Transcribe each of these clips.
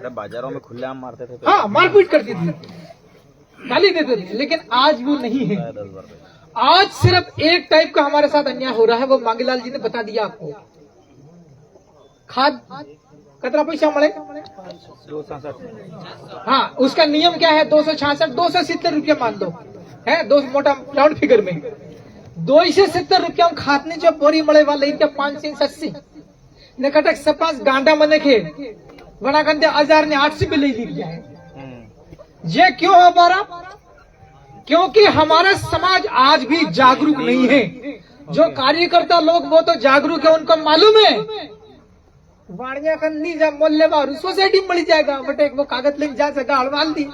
अरे बाजारों में खुलेआम मारते थे हाँ, मारपीट करती थी, गाली देते थे, लेकिन आज वो नहीं है। 10 रुपए। आज सिर्फ एक टाइप का हमारे साथ अन्याय हो रहा है, वो मांगीलाल जी ने बता दिया आपको। खाद कितना पैसा मिले? 266। हाँ, उसका नियम क्या है? 266, 270 रुपया मान लो है, दो मोटा राउंड फिगर में 270 रुपया खातनी जो बोरी मळे वाले इनके 580 ने कटक सपास गांडा मने के वना कंदे 1000 ने 800 भी ले लिया है। ये क्यों हो पा रहा? क्योंकि हमारा समाज आज भी जागरूक नहीं है। जो कार्यकर्ता लोग वो तो जागरूक है, उनको मालूम है वाणिया करनी जा मोल्ले बारू सोसाइटी में मिल जाएगा, बट एक वो कागज लेके जा सका हड़वाल दी।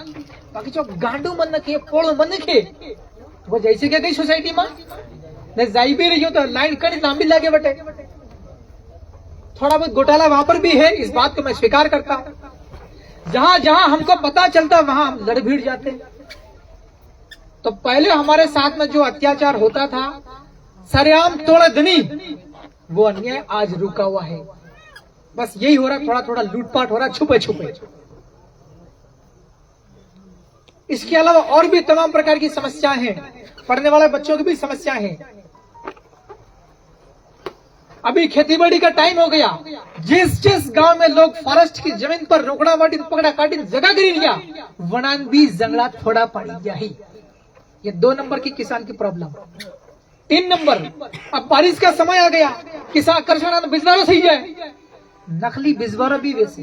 बाकी जो गांडू मन के पोड़ो मन के वो जैसे क्या गई सोसाइटी में न जाई भी रही हो तो लाइन कड़ी लांबी लगे बटे। थोड़ा बहुत घोटाला वहां पर भी है, इस बात को मैं स्वीकार करता हूं। जहां जहां हमको पता चलता वहां हम लड़ भिड़ जाते। तो पहले हमारे साथ में जो अत्याचार होता था सरेआम तोड़े धनी, वो अन्याय आज रुका हुआ है। बस यही हो रहा, थोड़ा थोड़ा लूटपाट हो रहा, छुपे छुपे। इसके अलावा और भी तमाम प्रकार की समस्याएं हैं, पढ़ने वाले बच्चों की भी समस्याएं हैं। अभी खेतीबाड़ी का टाइम हो गया, जिस जिस गांव में लोग फॉरेस्ट की जमीन पर रोकड़ा वाटी पकड़ा काटी जगह गिरी लिया, वनान भी जंगला थोड़ा पड़ी जाही। ये 2 नंबर की किसान की प्रॉब्लम। 3 नंबर, अब बारिश का समय आ गया, किसान कृषि बिजवारो सही जाए, नकली बिजवारो भी वैसे।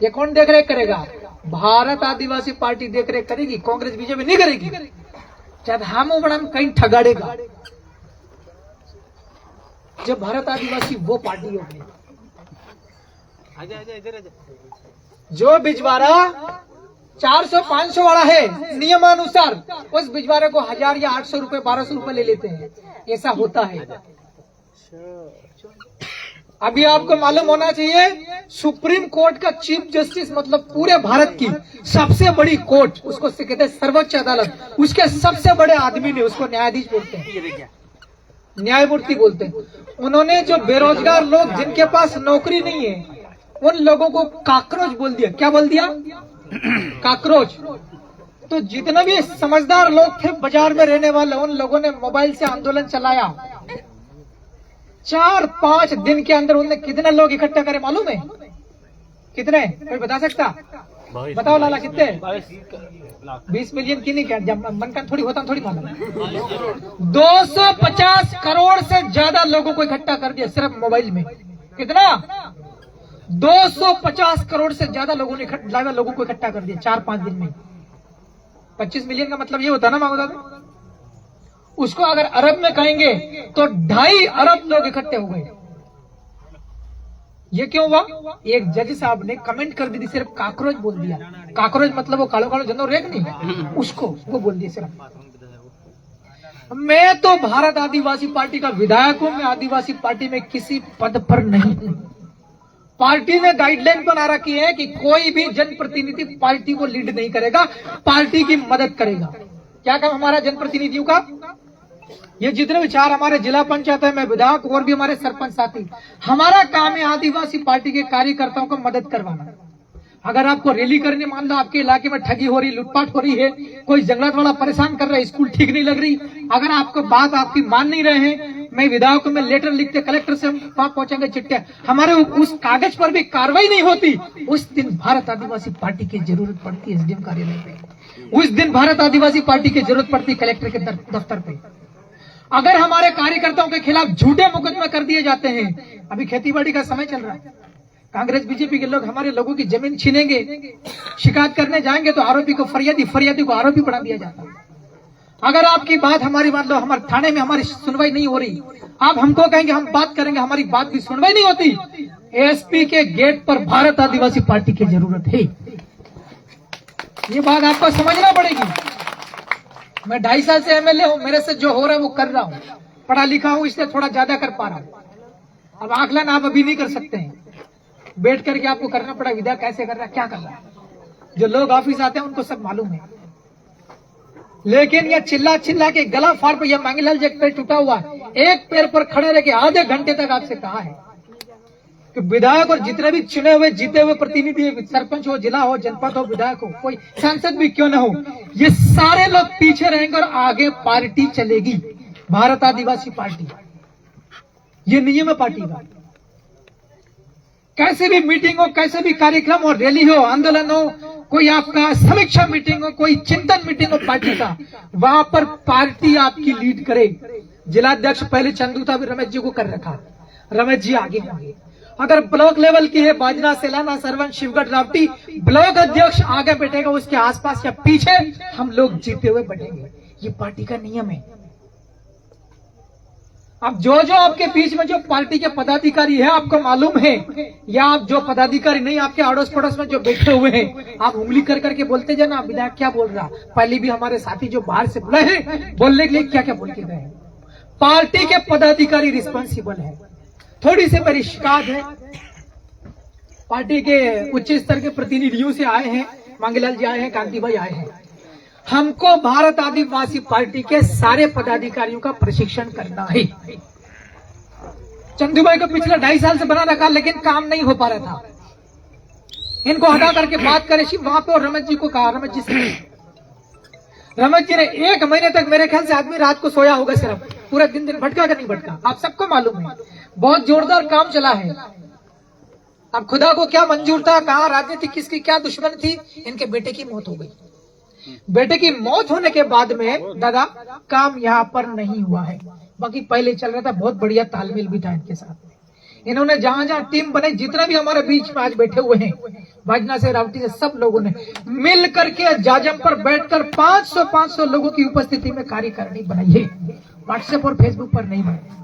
ये कौन देख रेख करेगा? भारत आदिवासी पार्टी देख रेख करेगी, कांग्रेस बीजेपी नहीं करेगी। चाहे हम बड़ा कहीं ठगाड़ेगा। जब भारत आदिवासी वो पार्टी होगी जो बिजवारा 400-500 वाला है, नियमानुसार उस बिजवारे को 1000 या 800 रुपए 1200 रुपए ले लेते हैं। ऐसा होता है। अभी आपको मालूम होना चाहिए, सुप्रीम कोर्ट का चीफ जस्टिस मतलब पूरे भारत की सबसे बड़ी कोर्ट, उसको कहते हैं सर्वोच्च अदालत, उसके सबसे बड़े आदमी ने, उसको न्यायाधीश बोलते हैं, न्यायमूर्ति बोलते हैं। उन्होंने जो बेरोजगार लोग जिनके पास नौकरी नहीं है उन लोगों को काकरोच बोल दिया। क्या बोल दिया? काकरोच। तो जितने भी समझदार लोग थे बाजार में रहने वाले, उन लोगों ने मोबाइल से आंदोलन चलाया। 4-5 दिन के अंदर उन्होंने कितने लोग इकट्ठा करे मालूम है? कितने? कोई बता सकता? बताओ लाला, कितने? 20 मिलियन की नहीं, क्या जब मन का थोड़ी होता थोड़ी मालूम। 250 करोड़ से ज्यादा लोगों को इकट्ठा कर दिया सिर्फ मोबाइल में। कितना? 250 करोड़ से ज्यादा लोगों को इकट्ठा कर दिया 4-5 दिन में। 25 मिलियन का मतलब ये होता ना मांगो दादा, उसको अगर अरब में कहेंगे तो 2.5 अरब लोग इकट्ठे हो गए। ये क्यों हुआ? एक जज साहब ने कमेंट कर दी थी, सिर्फ काकरोच बोल दिया। काकरोच मतलब वो कालो कालो जनो रेक नहीं, उसको वो बोल दिया सिर्फ। मैं तो भारत आदिवासी पार्टी का विधायक हूं, मैं आदिवासी पार्टी में किसी पद पर नहीं हूं। पार्टी ने गाइडलाइन बना रखी है कि कोई भी जनप्रतिनिधि पार्टी को लीड नहीं करेगा, पार्टी की मदद करेगा। क्या काम हमारा जनप्रतिनिधियों का? ये जितने विचार हमारे जिला पंचायत है, मैं विधायक और भी हमारे सरपंच साथी, हमारा काम है आदिवासी पार्टी के कार्यकर्ताओं को मदद करवाना। अगर आपको रैली करने, मान लो आपके इलाके में ठगी हो रही, लूटपाट हो रही है, कोई जंगलात वाला परेशान कर रहा है, स्कूल ठीक नहीं लग रही, अगर आपको बात आपकी मान नहीं रहे हैं, मैं विधायकों में लेटर लिखते कलेक्टर से वहां पहुंचेंगे चिट्ठिया, हमारे उस कागज पर भी कार्रवाई नहीं होती, उस दिन भारत आदिवासी पार्टी की जरूरत पड़ती है एसडीएम कार्यालय पे, उस दिन भारत आदिवासी पार्टी की जरूरत पड़ती है कलेक्टर के दफ्तर पे। अगर हमारे कार्यकर्ताओं के खिलाफ झूठे मुकदमे कर दिए जाते हैं, अभी खेतीबाड़ी का समय चल रहा है, कांग्रेस बीजेपी के लोग हमारे लोगों की जमीन छीनेंगे, शिकायत करने जाएंगे तो आरोपी को फरियादी को आरोपी बना दिया जाता है। अगर आपकी बात हमारी मान लो हमारे थाने में हमारी सुनवाई नहीं हो रही, आप हमको कहेंगे हम बात करेंगे, हमारी बात की सुनवाई नहीं होती, एसपी के गेट पर भारत आदिवासी पार्टी की जरूरत है। ये बात आपको समझना पड़ेगी। मैं 2.5 साल से एमएलए हूं, मेरे से जो हो रहा है वो कर रहा हूं, पढ़ा लिखा हूं इसलिए थोड़ा ज्यादा कर पा रहा हूं। अब आकलन आप अभी नहीं कर सकते हैं, बैठ करके आपको करना पड़ा विधायक कैसे कर रहा है, क्या कर रहा है। जो लोग ऑफिस आते हैं उनको सब मालूम है, लेकिन ये चिल्ला चिल्ला के गला फाड़ पर, यह मांगीलाल जी एक पैर टूटा हुआ है, एक पैर पर खड़े रह के आधे घंटे तक आपसे कहा है कि विधायक और जितने भी चुने हुए जीते हुए प्रतिनिधि, सरपंच हो, जिला हो, जनपद हो, विधायक हो, कोई सांसद भी क्यों न हो, ये सारे लोग पीछे रहेंगे और आगे पार्टी चलेगी, भारत आदिवासी पार्टी। ये नियम है पार्टी का। कैसे भी मीटिंग हो, कैसे भी कार्यक्रम हो, रैली हो, आंदोलन हो, कोई आपका समीक्षा मीटिंग हो, कोई चिंतन मीटिंग हो पार्टी का, वहां पर पार्टी आपकी लीड करे। जिलाध्यक्ष पहले चंदूता भी रमेश जी को कर रखा, रमेश जी आगे होंगे। अगर ब्लॉक लेवल की है, बाजना, सेलाना, सरवन, शिवगढ़, रावटी, ब्लॉक अध्यक्ष आगे बैठेगा, उसके आसपास या पीछे हम लोग जीते हुए बैठेंगे। ये पार्टी का नियम है। अब जो आपके बीच में जो पार्टी के पदाधिकारी है, आपको मालूम है, या आप जो पदाधिकारी नहीं, आपके अड़ोस पड़ोस में जो बैठे हुए हैं, आप उंगली कर करके बोलते जाना, विधायक क्या बोल रहा। पहले भी हमारे साथी जो बाहर से बुलाए हैं बोलने के लिए क्या क्या बोल के गए। पार्टी के पदाधिकारी रिस्पॉन्सिबल है। थोड़ी सी मेरी शिकायत है, पार्टी के उच्च स्तर के प्रतिनिधियों से आए हैं, मांगीलाल जी आए हैं, कांति भाई आए हैं। हमको भारत आदिवासी पार्टी के सारे पदाधिकारियों का प्रशिक्षण करना है। चंदू भाई को पिछले 2.5 साल से बना रखा, लेकिन काम नहीं हो पा रहा था। इनको हटा करके बात करे वहां पे, और रमेश जी को कहा, रमेश जी से, रमेश जी ने 1 महीने तक मेरे ख्याल से आदमी रात को सोया होगा, सिर्फ पूरा दिन भटका कर नहीं भटका। आप सबको मालूम है, बहुत जोरदार काम चला है। अब खुदा को क्या मंजूर था, कहाँ राजनीति किसकी क्या दुश्मन थी, इनके बेटे की मौत हो गई। बेटे की मौत होने के बाद में दादा काम यहाँ पर नहीं हुआ है, बाकी पहले चल रहा था। बहुत बढ़िया तालमेल भी था इनके साथ। इन्होंने जहां जहां टीम बनाई, जितना भी हमारे बीच में आज बैठे हुए हैं, बाजना से, रावटी से, सब लोगों ने मिल करके जाजम पर बैठकर 500 लोगों की उपस्थिति में कार्यकारिणी बनाई है। व्हाट्सएप और फेसबुक पर नहीं बनाई।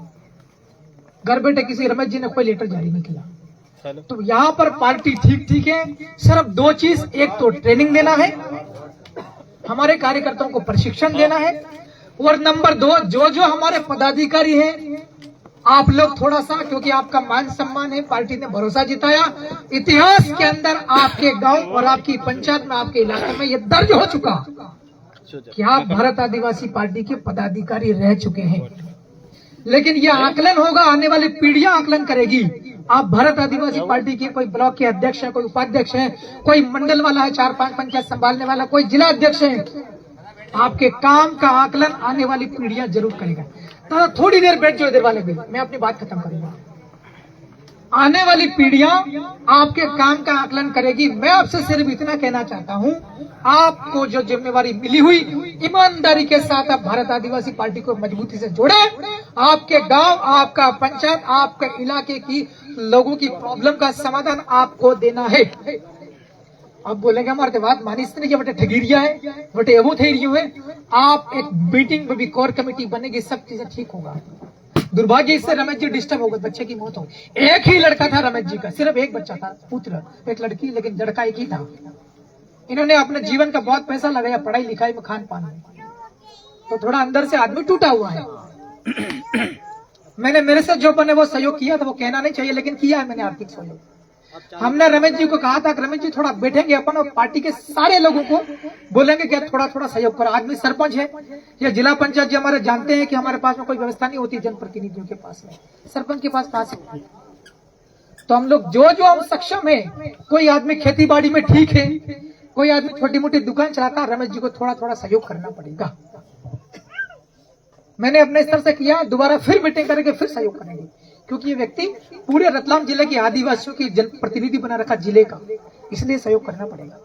घर बैठे किसी रमेश जी ने कोई लेटर जारी नहीं किया। तो यहाँ पर पार्टी ठीक है। सिर्फ 2 चीज, एक तो ट्रेनिंग देना है, हमारे कार्यकर्ताओं को प्रशिक्षण देना है, और नंबर 2, जो हमारे पदाधिकारी हैं, आप लोग थोड़ा सा, क्योंकि आपका मान सम्मान है, पार्टी ने भरोसा जिताया, इतिहास के अंदर आपके गांव और आपकी पंचायत में, आपके इलाके में ये दर्ज हो चुका कि आप भारत आदिवासी पार्टी के पदाधिकारी रह चुके हैं। लेकिन ये आकलन होगा, आने वाली पीढ़ियां आकलन करेगी। आप भारत आदिवासी पार्टी के कोई ब्लॉक के अध्यक्ष है, कोई उपाध्यक्ष है, कोई मंडल वाला है, 4-5 पंचायत संभालने वाला, कोई जिला अध्यक्ष है, आपके काम का आकलन आने वाली पीढ़ियां जरूर करेगा। तो थोड़ी देर बैठ जाओ इधर वाले भी, मैं अपनी बात खत्म करूंगा। आने वाली पीढ़ियां आपके काम का आकलन करेगी। मैं आपसे सिर्फ इतना कहना चाहता हूं, आपको जो जिम्मेवारी मिली हुई, ईमानदारी के साथ आप भारत आदिवासी पार्टी को मजबूती से जोड़े। आपके गांव, आपका पंचायत, आपके इलाके की लोगों की प्रॉब्लम का समाधान आपको देना है। अब बोलेंगे हमारे बात मानिस नहीं, बटे ठगीरिया है, बटे एवो थे रही है। आप एक मीटिंग में भी कोर कमेटी बनेगी, सब चीजें ठीक होगा। दुर्भाग्य इससे रमेश जी डिस्टर्ब हो गए, बच्चे की मौत हो गई। एक ही लड़का था रमेश जी का, सिर्फ एक बच्चा था, पुत्र, एक लड़की, लेकिन लड़का एक ही था। इन्होंने अपने जीवन का बहुत पैसा लगाया पढ़ाई लिखाई में, खान पान में, तो थोड़ा अंदर से आदमी टूटा हुआ है। मैंने मेरे से जो बने वो सहयोग किया था, वो कहना नहीं चाहिए, लेकिन किया है मैंने आर्थिक सहयोग। हमने रमेश जी को कहा था कि रमेश जी थोड़ा बैठेंगे अपन और पार्टी के सारे लोगों को बोलेंगे कि थोड़ा थोड़ा सहयोग करो। आदमी सरपंच है या जिला पंचायत जी हमारे जानते हैं कि हमारे पास में कोई व्यवस्था नहीं होती जनप्रतिनिधियों के पास में, सरपंच के पास कहां से होती। तो हम लोग जो हम सक्षम है, कोई आदमी खेती बाड़ी में ठीक है, कोई आदमी छोटी मोटी दुकान चलाता है, रमेश जी को थोड़ा थोड़ा सहयोग करना पड़ेगा। मैंने अपने स्तर से किया, दोबारा फिर मीटिंग करके फिर सहयोग करेंगे, क्योंकि ये व्यक्ति पूरे रतलाम जिले के आदिवासियों की जनप्रतिनिधि बना रखा जिले का, इसलिए सहयोग करना पड़ेगा।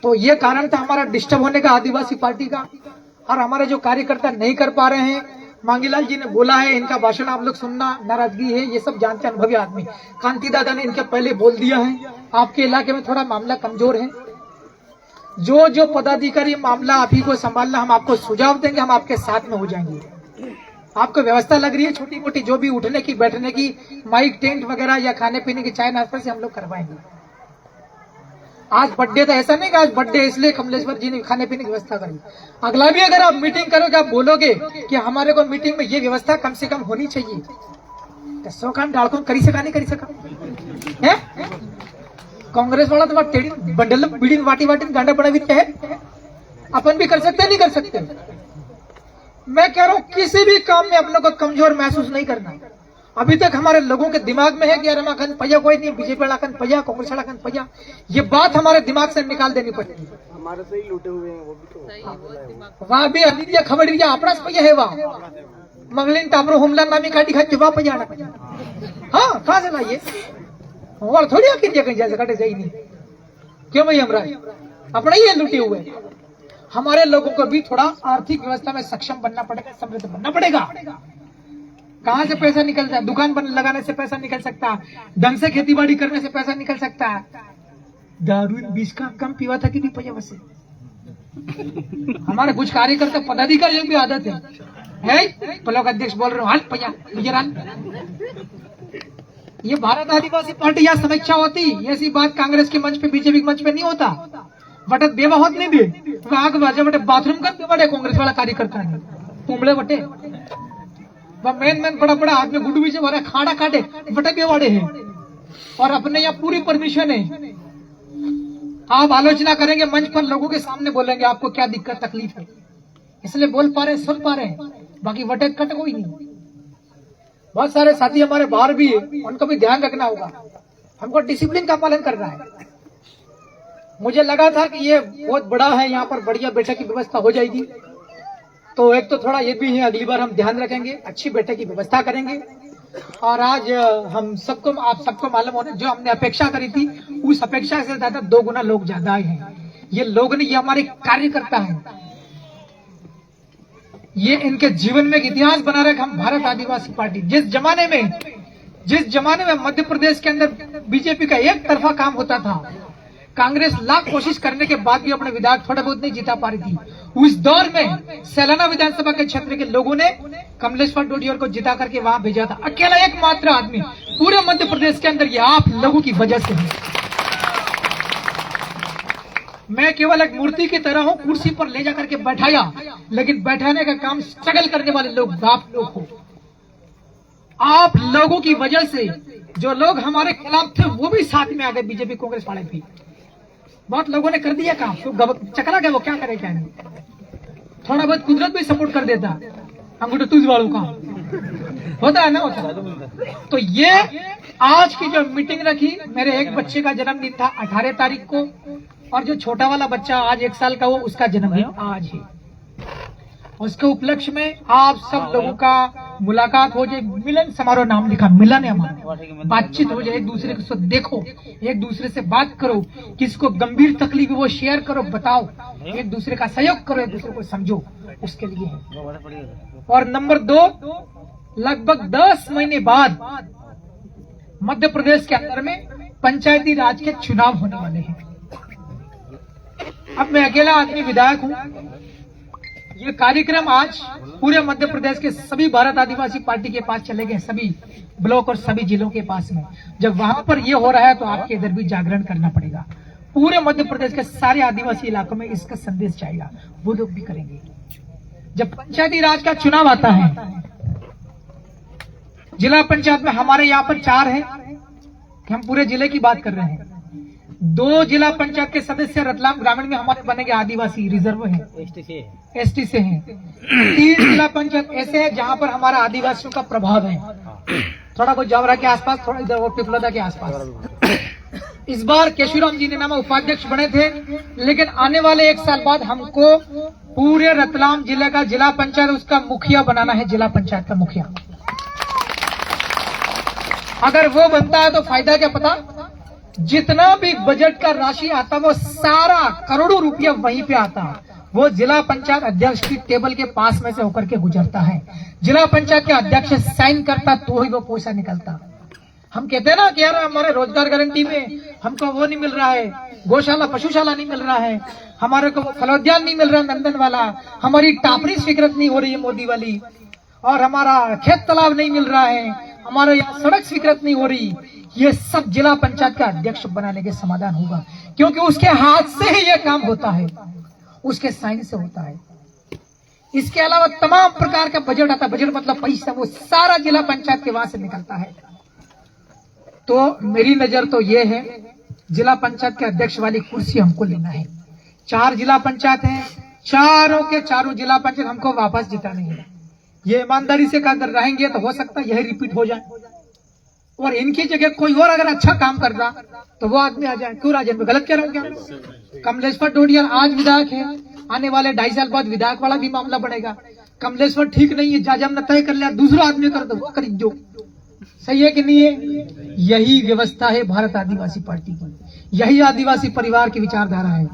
तो ये कारण था हमारा डिस्टर्ब होने का आदिवासी पार्टी का, और हमारे जो कार्यकर्ता नहीं कर पा रहे हैं। मांगीलाल जी ने बोला है, इनका भाषण आप लोग सुनना, नाराजगी है, ये सब जानते अनुभवी आदमी। कांति दादा ने इनके पहले बोल दिया है, आपके इलाके में थोड़ा मामला कमजोर है। जो पदाधिकारी मामला आप ही को संभालना, हम आपको सुझाव देंगे, हम आपके साथ में हो जाएंगे। आपको व्यवस्था लग रही है छोटी मोटी, जो भी उठने की, बैठने की, माइक, टेंट वगैरह या खाने पीने की, चाय नाश्ता से हम लोग करवाएंगे। आज बर्थडे था, ऐसा नहीं कि आज बर्थडे इसलिए कमलेश्वर जी ने खाने पीने की व्यवस्था करी। अगला भी अगर आप मीटिंग करोगे, आप बोलोगे कि हमारे को मीटिंग में ये व्यवस्था कम से कम होनी चाहिए, तो 100 खान डालको करी सका नहीं करी सका है। कांग्रेस वाला तो टेढ़ी बंडल बीड़ी वाटी गांडा बड़ा भी है, अपन भी कर सकते नहीं कर सकते। मैं कह रहा हूँ किसी भी काम में अपने को कमजोर महसूस नहीं करना। अभी तक हमारे लोगों के दिमाग में है कि अरे माखन पैया कोई नहीं, बीजेपी वाला खन पैया, कांग्रेस वाला खन पैया, ये बात हमारे दिमाग से निकाल देनी पड़ेगी। हमारे से ही लूटे हुए हैं वो भी तो। वहाँ भी अनित्य खबरिया अपना पैया है, वहाँ मंगलिन टाबरो हुमला नामी काटी खा जवाब पैया ना पैया। हाँ कहाँ से लाइए और थोड़ी आखिर कहीं जैसे कटे जाए नहीं, क्यों भाई हमरा अपना ही है लूटे हुए। हमारे लोगों को भी थोड़ा आर्थिक व्यवस्था में सक्षम बनना पड़ेगा, समृद्ध बनना पड़ेगा। कहाँ से पैसा निकलता है? दुकान लगाने से पैसा निकल सकता है, ढंग से खेती बाड़ी करने से पैसा निकल सकता है। दारू बीस का कम पीवा था कि पैसा बसे। हमारे कुछ कार्यकर्ता पदाधिकारी भी आदत है ब्लॉक अध्यक्ष बोल रहे हो हाथ पैया गुजरान। ये भारत आदिवासी पार्टी यहाँ समीक्षा होती, ऐसी बात कांग्रेस के मंच पे, बीजेपी के मंच पे नहीं होता। बटे देवा होत नहीं दे आग बाजे बटे बाथरूम कर बड़े कांग्रेस वाला कार्यकर्ता है कुंबड़े बटे मेन बड़ा आदमी गुडू भी से भरा खाड़ा काटे बटे बेवाड़े हैं और अपने यहाँ पूरी परमिशन है। आप आलोचना करेंगे मंच पर, लोगों के सामने बोलेंगे आपको क्या दिक्कत तकलीफ है, इसलिए बोल पा रहे सुन पा रहे हैं, बाकी वटे कट कोई नहीं। बहुत सारे साथी हमारे बाहर भी है, उनको भी ध्यान रखना होगा। हमको डिसिप्लिन का पालन करना है। मुझे लगा था कि ये बहुत बड़ा है, यहाँ पर बढ़िया बैठक की व्यवस्था हो जाएगी, तो एक तो थोड़ा ये भी है, अगली बार हम ध्यान रखेंगे, अच्छी बैठक की व्यवस्था करेंगे। और आज हम सबको, आप सबको मालूम होने, जो हमने अपेक्षा करी थी उस अपेक्षा से ज्यादा 2 गुना लोग ज्यादा आए हैं। ये लोग नहीं, ये हमारे कार्यकर्ता हैं, ये इनके जीवन में एक इतिहास बना रहे। हम भारत आदिवासी पार्टी जिस जमाने में मध्य प्रदेश के अंदर बीजेपी का एक तरफा काम होता था, कांग्रेस लाख कोशिश करने के बाद भी अपने विधायक थोड़ा बहुत नहीं जीता पा रही थी, उस दौर में सैलाना विधानसभा के क्षेत्र के लोगों ने कमलेश्वर डोडियर को जिता करके वहां भेजा था। अकेला एकमात्र आदमी पूरे मध्य प्रदेश के अंदर, ये आप लोगों की वजह से है। मैं केवल एक मूर्ति की तरह हूं, कुर्सी पर ले जाकर के बैठाया, लेकिन बैठाने का काम स्ट्रगल करने वाले लोग आप लोग हो। आप लोगों की वजह से जो लोग हमारे खिलाफ थे वो भी साथ में आ गए, बीजेपी कांग्रेस वाले भी। बहुत लोगों ने कर दिया काम, तो चकरा गए, वो क्या करे क्या नहीं। थोड़ा बहुत कुदरत भी सपोर्ट कर देता, अंगूठे तुझ वालों का होता है ना, होता। तो ये आज की जो मीटिंग रखी, मेरे एक बच्चे का जन्मदिन था 18 तारीख को, और जो छोटा वाला बच्चा आज 1 साल का, वो उसका जन्मदिन आज है। उसके उपलक्ष्य में आप सब लोगों का मुलाकात हो जाए, मिलन समारोह नाम लिखा, मिलन है हमारा, बातचीत हो जाए, एक दूसरे को देखो, एक दूसरे से बात करो, किसको गंभीर तकलीफ है वो शेयर करो, बताओ, एक दूसरे का सहयोग करो, एक दूसरे को समझो, उसके लिए है। और नंबर 2, लगभग 10 महीने बाद मध्य प्रदेश के अंदर में पंचायती राज के चुनाव होने वाले हैं। अब मैं अकेला आदमी विधायक हूं। ये कार्यक्रम आज पूरे मध्य प्रदेश के सभी भारत आदिवासी पार्टी के पास चले गए, सभी ब्लॉक और सभी जिलों के पास में। जब वहां पर ये हो रहा है तो आपके इधर भी जागरण करना पड़ेगा। पूरे मध्य प्रदेश के सारे आदिवासी इलाकों में इसका संदेश जाएगा, वो लोग भी करेंगे। जब पंचायती राज का चुनाव आता है, जिला पंचायत में हमारे यहाँ पर 4 है, हम पूरे जिले की बात कर रहे हैं। 2 जिला पंचायत के सदस्य रतलाम ग्रामीण में हमारे बनेंगे आदिवासी, रिजर्व है, एसटी से हैं। 3 जिला पंचायत ऐसे हैं जहां पर हमारा आदिवासियों का प्रभाव है, थोड़ा कुछ जावरा के आसपास, थोड़ा इधर और पिपलोदा के आसपास। इस बार केशुराम जी ने नाम उपाध्यक्ष बने थे, लेकिन आने वाले 1 साल बाद हमको पूरे रतलाम जिले का जिला पंचायत उसका मुखिया बनाना है, जिला पंचायत का मुखिया। अगर वो बनता है तो फायदा क्या पता, जितना भी बजट का राशि आता वो सारा करोड़ों रुपया वहीं पे आता, वो जिला पंचायत अध्यक्ष की टेबल के पास में से होकर के गुजरता है। जिला पंचायत के अध्यक्ष साइन करता तो ही वो पैसा निकलता। हम कहते हैं ना कि यार हमारे रोजगार गारंटी में हमको वो नहीं मिल रहा है, गौशाला पशुशाला नहीं मिल रहा है, हमारे को फलोद्यान नहीं मिल रहा नंदन वाला, हमारी टापरी स्वीकृत नहीं हो रही है मोदी वाली, और हमारा खेत तालाब नहीं मिल रहा है, हमारे यहाँ सड़क स्वीकृत नहीं हो रही। ये सब जिला पंचायत का अध्यक्ष बनाने के समाधान होगा, क्योंकि उसके हाथ से ही ये काम होता है, उसके साइन से होता है। इसके अलावा तमाम प्रकार का बजट आता है, बजट मतलब पैसा, वो सारा जिला पंचायत के वहां से निकलता है। तो मेरी नजर तो ये है, जिला पंचायत के अध्यक्ष वाली कुर्सी हमको लेना है। 4 जिला पंचायत है, चारों के चारों जिला पंचायत हमको वापस जिताने हैं। ये ईमानदारी से अगर रहेंगे तो हो सकता है यही रिपीट हो जाए, और इनकी जगह कोई और अगर अच्छा काम कर रहा तो वो आदमी आ जाए। क्यों राजन, गलत कह रहा हूँ क्या? कमलेश्वर डोडियल आज विधायक है, आने वाले 2.5 साल बाद विधायक वाला भी मामला बनेगा। कमलेश्वर ठीक नहीं है, जाज हमने तय कर लिया, दूसरा आदमी कर दो, वो खरीद दो। सही है कि नहीं है? यही व्यवस्था है भारत आदिवासी पार्टी की, यही आदिवासी परिवार की विचारधारा है।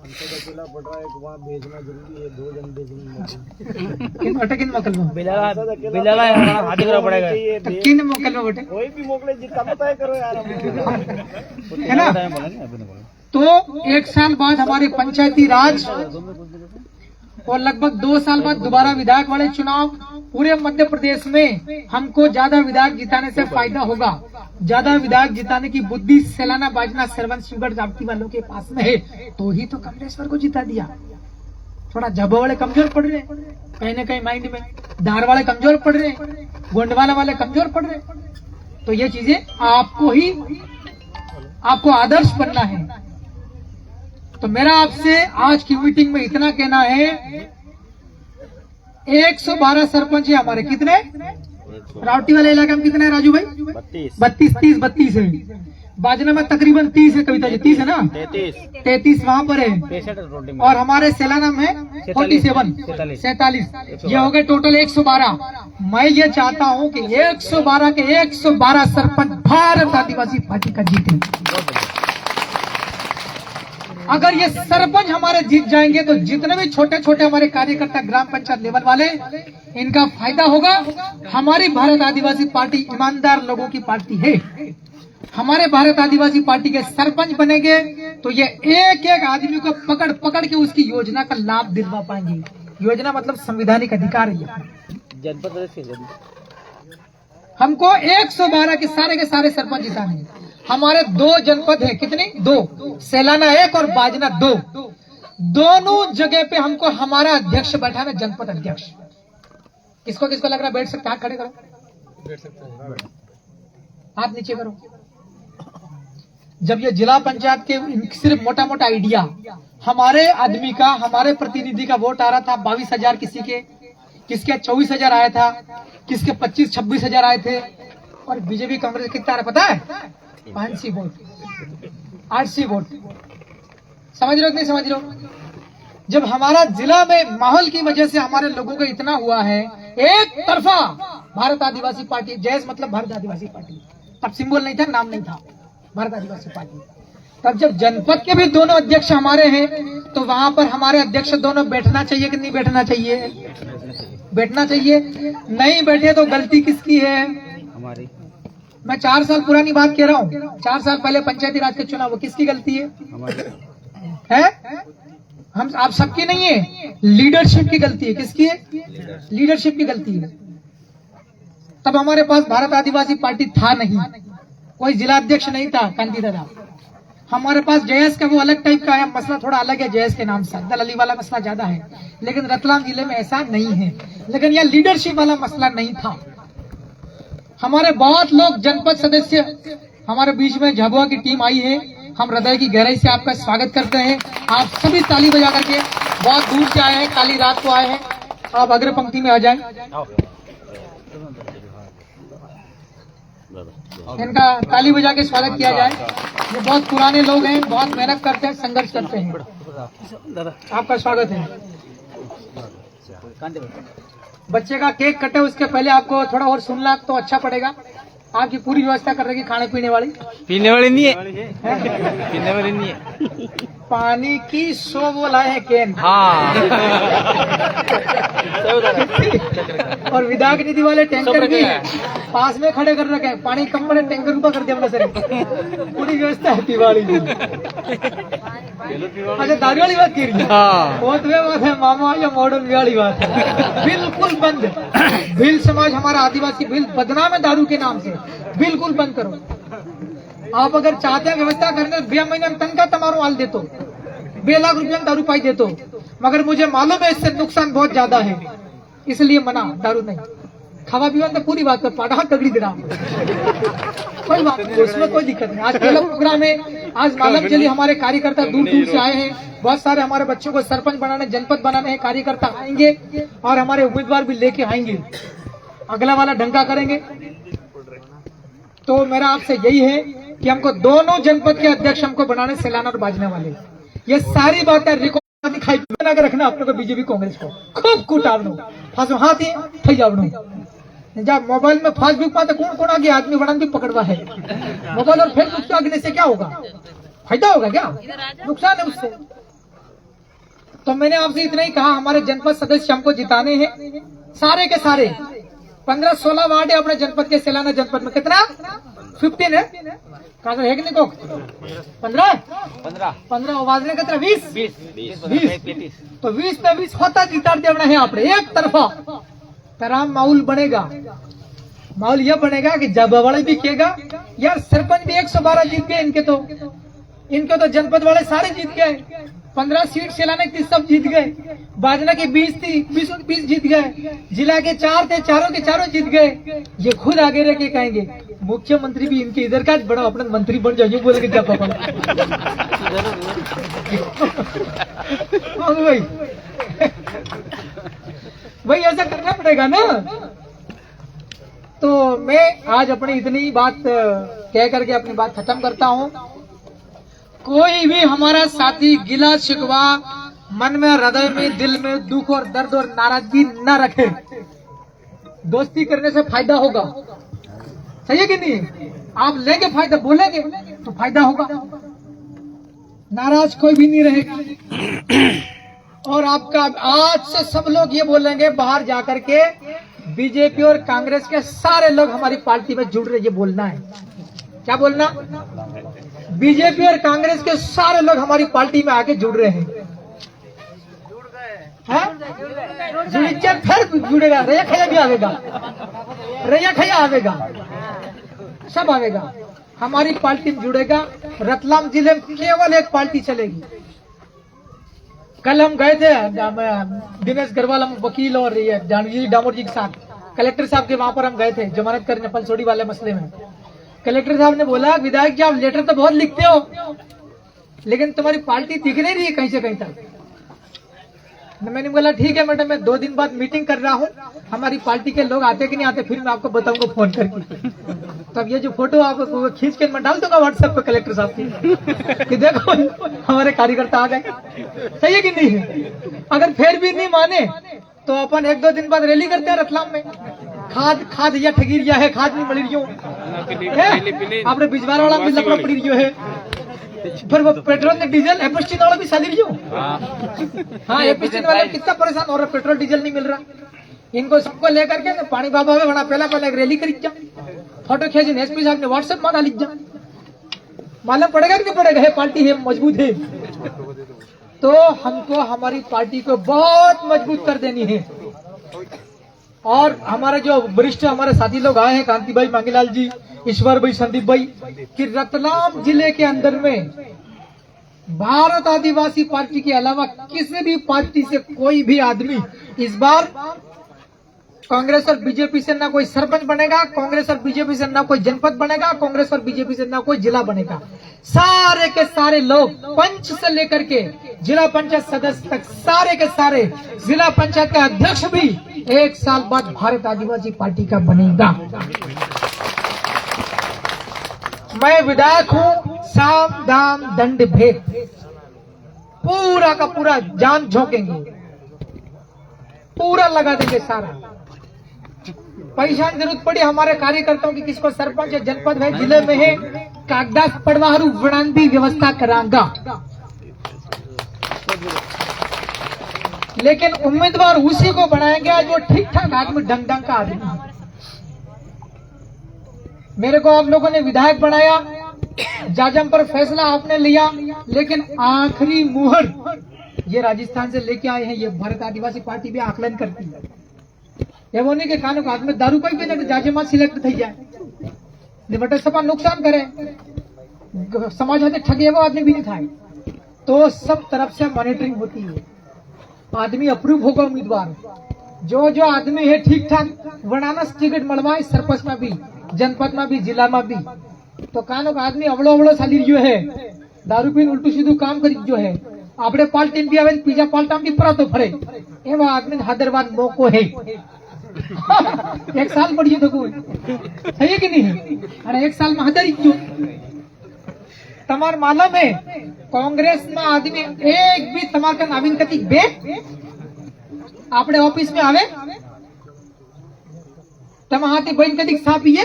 अकेला पड़ रहा है, वहाँ भेजना जरूरी है, 2 जन भेजना किन मोकल में बिलाला हाथी करा पड़ेगा। तो किन मोकल में बेटे कोई भी मोकले जितना तय करो यार, है ना? तो 1 साल बाद हमारे पंचायती राज और लगभग 2 साल बाद दोबारा विधायक वाले चुनाव, पूरे मध्य प्रदेश में हमको ज्यादा विधायक जिताने से फायदा होगा। ज्यादा विधायक जिताने की बुद्धि सेलाना बाजना सरवन शुगर जापती वालों के पास में है, तो ही तो कमलेश्वर को जिता दिया। थोड़ा झब्बा वाले कमजोर पड़ रहे, कहीं न कहीं माइंड में धार वाले कमजोर पड़ रहे, गोंडवाना वाले कमजोर पड़ रहे। तो ये चीजें आपको आदर्श बनना है। तो मेरा आपसे आज की मीटिंग में इतना कहना है, 112 सरपंच है हमारे। कितने? रावटी वाले इलाके में कितने है राजू भाई? 32 है। बाजना में तकरीबन 30 है। कविता जी 30 है ना? 33 वहाँ पर है। और हमारे सेलाना में 47। ये हो गए टोटल 112। मैं ये चाहता हूँ कि 112 के 112 सरपंच भारत आदिवासी पार्टी का जीते। अगर ये सरपंच हमारे जीत जाएंगे तो जितने भी छोटे छोटे हमारे कार्यकर्ता ग्राम पंचायत लेवल वाले, इनका फायदा होगा। हमारी भारत आदिवासी पार्टी ईमानदार लोगों की पार्टी है। हमारे भारत आदिवासी पार्टी के सरपंच बनेंगे तो ये एक एक आदमी को पकड़ पकड़ के उसकी योजना का लाभ दिलवा पाएंगे। योजना मतलब संवैधानिक अधिकार है। जनपद हमको 112 के सारे सरपंच जिताने हैं। हमारे 2 जनपद है। कितने? 2। सेलाना 1 और बाजना 2। दोनों जगह पे हमको हमारा अध्यक्ष बैठाना, जनपद अध्यक्ष। किसको किसको लग रहा है बैठ सकता? हाथ खड़े करो, हाथ नीचे करो। जब ये जिला पंचायत के सिर्फ मोटा मोटा आइडिया, हमारे आदमी का, हमारे प्रतिनिधि का वोट आ रहा था 22,000, किसके 24,000 आया था, किसके 25-26,000 आए थे। और बीजेपी कांग्रेस कितना आ रहा पता है? 500 वोट, 800 वोट। समझ रहे हो कि नहीं समझ रहे हो? जब हमारा जिला में माहौल की वजह से हमारे लोगों को इतना हुआ है, एक तरफा भारत आदिवासी पार्टी, जैस मतलब भारत आदिवासी पार्टी, तब सिंबल नहीं था, नाम नहीं था, भारत आदिवासी पार्टी। तब जब जनपद के भी दोनों अध्यक्ष हमारे हैं, तो वहां पर हमारे अध्यक्ष दोनों बैठना चाहिए कि नहीं बैठना चाहिए? बैठना चाहिए। नहीं बैठे तो गलती किसकी है? हमारी। मैं 4 साल पुरानी बात कह रहा हूँ। 4 साल पहले पंचायती राज के चुनाव, वो किसकी गलती है? है? हम आप सबकी नहीं है, लीडरशिप की गलती है। किसकी है? लीडरशिप की गलती है। तब हमारे पास भारत आदिवासी पार्टी था नहीं, कोई जिला अध्यक्ष नहीं था। कांति दादा, हमारे पास जयस का वो अलग टाइप का है, मसला थोड़ा अलग है। जयस के नाम से दलअली वाला मसला ज्यादा है, लेकिन रतलाम जिले में ऐसा नहीं है। लेकिन यह लीडरशिप वाला मसला नहीं था। हमारे बहुत लोग जनपद सदस्य हमारे बीच में, झाबुआ की टीम आई है। हम हृदय की गहराई से आपका स्वागत करते हैं। आप सभी ताली बजा करके, बहुत दूर से आए हैं, काली रात को आए हैं। आप अग्र पंक्ति में आ जाएं। इनका ताली बजा के स्वागत किया जाए। ये बहुत पुराने लोग हैं, बहुत मेहनत करते हैं, संघर्ष करते हैं। आपका स्वागत है। बच्चे का केक कटे उसके पहले आपको थोड़ा और सुनना तो अच्छा पड़ेगा। आपकी पूरी व्यवस्था कर रखी खाने पीने वाली। पीने वाली नहीं है, पीने वाली नहीं है। पानी की 100 वो लाए हैं कैन। हाँ। और विधायक निधि वाले टैंकर भी पास में खड़े कर रखे हैं। पानी कम पड़े टैंकर ऊपर कर दिया हमने सर। पूरी व्यवस्था है दिवाली की। अच्छा, दारू वाली बात की बहुत वे बात है मामा, या मॉडर्न वाली बात है। बिल्कुल बंद। भील समाज हमारा आदिवासी भील बदनाम है दारू के नाम से, बिल्कुल बंद करो। आप अगर चाहते हैं व्यवस्था करने, 2 महीने में तनखा तमारो हाल देतो, 2 लाख रुपया दारू पाई देतो। मगर मुझे मालूम है इससे नुकसान बहुत ज्यादा है, इसलिए मना, दारू नहीं। खावा पीवा तो पूरी बात है, पाठा तगड़ी दिना, कोई बात नहीं, उसमें कोई दिक्कत नहीं। आज पहला प्रोग्राम है, आज मालूम चली हमारे कार्यकर्ता दूर दूर से आए हैं, बहुत सारे हमारे बच्चों को सरपंच बनाने, जनपद बनाने हैं कार्यकर्ता आएंगे और हमारे उम्मीदवार भी लेके आएंगे, अगला वाला डंका करेंगे। तो मेरा आपसे यही है कि हमको दोनों जनपद के अध्यक्ष हमको बनाने, सेलाना और बाजने वाले। ये सारी बातें रिकॉर्ड दिखाई बना के रखना अपने को, बीजेपी कांग्रेस को खूब कुटावनो फांसो हाथी थई आवनो। जब मोबाइल में फेसबुक पाते कौन कौन आगे आदमी बना भी पकड़वा है, मोबाइल और फेसबुक के आगे से क्या होगा, फायदा होगा क्या, नुकसान है उससे। तो मैंने आपसे इतना ही कहा, हमारे जनपद सदस्य हमको जिताने हैं, सारे के सारे 15-16 वार्ड है अपने जनपद के, सेलाना जनपद में कितना 15 है, कहा है कि नहीं को 15 आवाज ने कितना 20 तो 20 में 20 होता जीता देना है आपने एक तरफा। तराम माहौल बनेगा, माहौल यह बनेगा कि जब वाले भी किएगा यार, सरपंच भी 112 जीत गए इनके तो जनपद वाले सारे जीत गए, 15 सीट सेलाने की सब जीत गए, बाजना की 20 थी 20 जीत गए, जिला के 4 थे, चारों के चारों जीत गए। ये खुद आगे रह के कहेंगे मुख्यमंत्री भी इनके इधर का बड़ा अपना मंत्री बन जाइए, बोलेंगे क्या पापा भाई ऐसा करना पड़ेगा ना। तो मैं आज अपनी इतनी बात कह करके अपनी बात खत्म करता हूँ। कोई भी हमारा साथी गिला शिकवा मन में, हृदय में, दिल में दुख और दर्द और नाराजगी न रखे, दोस्ती करने से फायदा होगा, सही है कि नहीं? आप लेंगे फायदा, बोलेंगे तो फायदा होगा, नाराज कोई भी नहीं रहेगा। और आपका आज से सब लोग ये बोलेंगे बाहर जाकर के बीजेपी और कांग्रेस के सारे लोग हमारी पार्टी में जुड़ रहे, ये बोलना है। क्या बोलना? बीजेपी और कांग्रेस के सारे लोग हमारी पार्टी में आके जुड़ रहे हैं, फिर जुड़ेगा, रैया खैया भी आवेगा, रैया खैया आवेगा, सब आवेगा, हमारी पार्टी में जुड़ेगा। रतलाम जिले में केवल एक पार्टी चलेगी। कल हम गए थे दिनेश गरवाल, हम वकील और जानवी डामोर जी के साथ कलेक्टर साहब के वहां पर हम गए थे जमानत करने पलसोड़ी वाले मसले में। कलेक्टर साहब ने बोला, विधायक जी आप लेटर तो बहुत लिखते हो लेकिन तुम्हारी पार्टी दिख नहीं रही है कहीं से कहीं तक। मैंने बोला ठीक है मैडम, मैं 2 दिन बाद मीटिंग कर रहा हूँ, हमारी पार्टी के लोग आते कि नहीं आते फिर मैं आपको बताऊंगा फोन करके। तब ये जो फोटो आपको खींच के मैं डाल दूंगा व्हाट्सएप पे कलेक्टर साहब की कि देखो हमारे कार्यकर्ता आ गए, सही है कि नहीं? अगर फिर भी नहीं माने तो अपन 1-2 दिन बाद रैली करते हैं रतलाम में, खाद या ठगी है, खाद नहीं मिल रही आपने बिजवार वाला भी लपड़ा पड़ी रही है, फिर वो पेट्रोल ने डीजल एपस्टीन वाला भी साली रही हो। हाँ एपस्टीन वाला कितना परेशान हो रहा है, पेट्रोल डीजल नहीं मिल रहा। इनको सबको लेकर के पानी बाबा में बड़ा पहले एक रैली करी जा, फोटो खींचे एसपी साहब ने व्हाट्सएप में डाली जा, मालूम पड़ेगा कि नहीं पड़ेगा, है पार्टी है मजबूत है। तो हमको हमारी पार्टी को बहुत मजबूत कर देनी है। और हमारे जो वरिष्ठ हमारे साथी लोग आए हैं, कांति भाई, मांगीलाल जी, ईश्वर भाई, संदीप भाई, कि रतलाम जिले के अंदर में भारत आदिवासी पार्टी के अलावा किसी भी पार्टी से कोई भी आदमी इस बार कांग्रेस और बीजेपी से ना कोई सरपंच बनेगा, कांग्रेस और बीजेपी से ना कोई जनपद बनेगा, कांग्रेस और बीजेपी से ना कोई जिला बनेगा। सारे के सारे लोग पंच से लेकर के जिला पंचायत सदस्य तक, सारे के सारे जिला पंचायत का अध्यक्ष भी 1 साल बाद भारत आदिवासी पार्टी का बनेगा। मैं विधायक हूँ, साम दाम दंड भेद पूरा का पूरा जान झोंकेंगे, पूरा लगा देंगे सारा। पैसा की जरूरत पड़ी हमारे कार्यकर्ताओं की, किसको सरपंच या जनपद है, जिले में है, कागजात पड़वारू वणांदी व्यवस्था करांगा। लेकिन उम्मीदवार उसी को बनाएंगे जो ठीक ठाक आदमी, डंग का आदमी है। मेरे को आप लोगों ने विधायक बनाया, जाजम पर फैसला आपने लिया, लेकिन आखिरी मुहर ये राजस्थान से लेके आए हैं। ये भारत आदिवासी पार्टी भी आकलन करती है, ये वो नहीं के कानों का आदमी दारू कोई भी नहीं जाजे में सिलेक्ट थी जाए, बटे सपा नुकसान करे, समाज में ठगे वो आदमी भी नहीं था। तो सब तरफ से मॉनिटरिंग होती है, आदमी अप्रूव होगा उम्मीदवार, जो आदमी है ठीक ठाक बनाना टिकट मलवाए, सरपंच में भी, जनपद में भी, जिला में भी। तो कानों का आदमी अवड़ो साली जो है દારૂ પીને ઉલટું સીધું કામ કરી જો હે આપણે પાર્ટી બી આવે બીજા પાર્ટા બી પરાતો ફરે એવા આદમી હાદરવાન મોકો હે एक साल पढ़िए तो कोई है कि नहीं अरे एक साल में हदर क्यों तमार मालूम है कांग्रेस में आदमी एक भी तमार का नवीन कति बे आपने ऑफिस में आवे तमा हाथी बहन कति सा पिए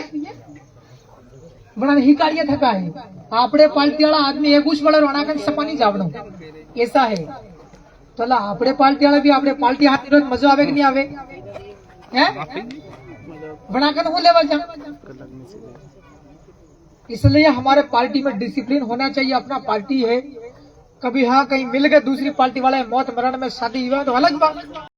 बड़ा हिकारिया थका है आपने पार्टी वाला आदमी एक उस बड़ा रोना का सपानी जावनो ऐसा है चला आपने पार्टी वाला भी आपने पार्टी हाथ रोज मजा आवे कि नहीं आवे बनाकर वो लेवल जा इसलिए हमारे पार्टी में डिसिप्लिन होना चाहिए अपना पार्टी है कभी हाँ कहीं मिल गए दूसरी पार्टी वाले मौत मरण में शादी हुआ तो अलग बात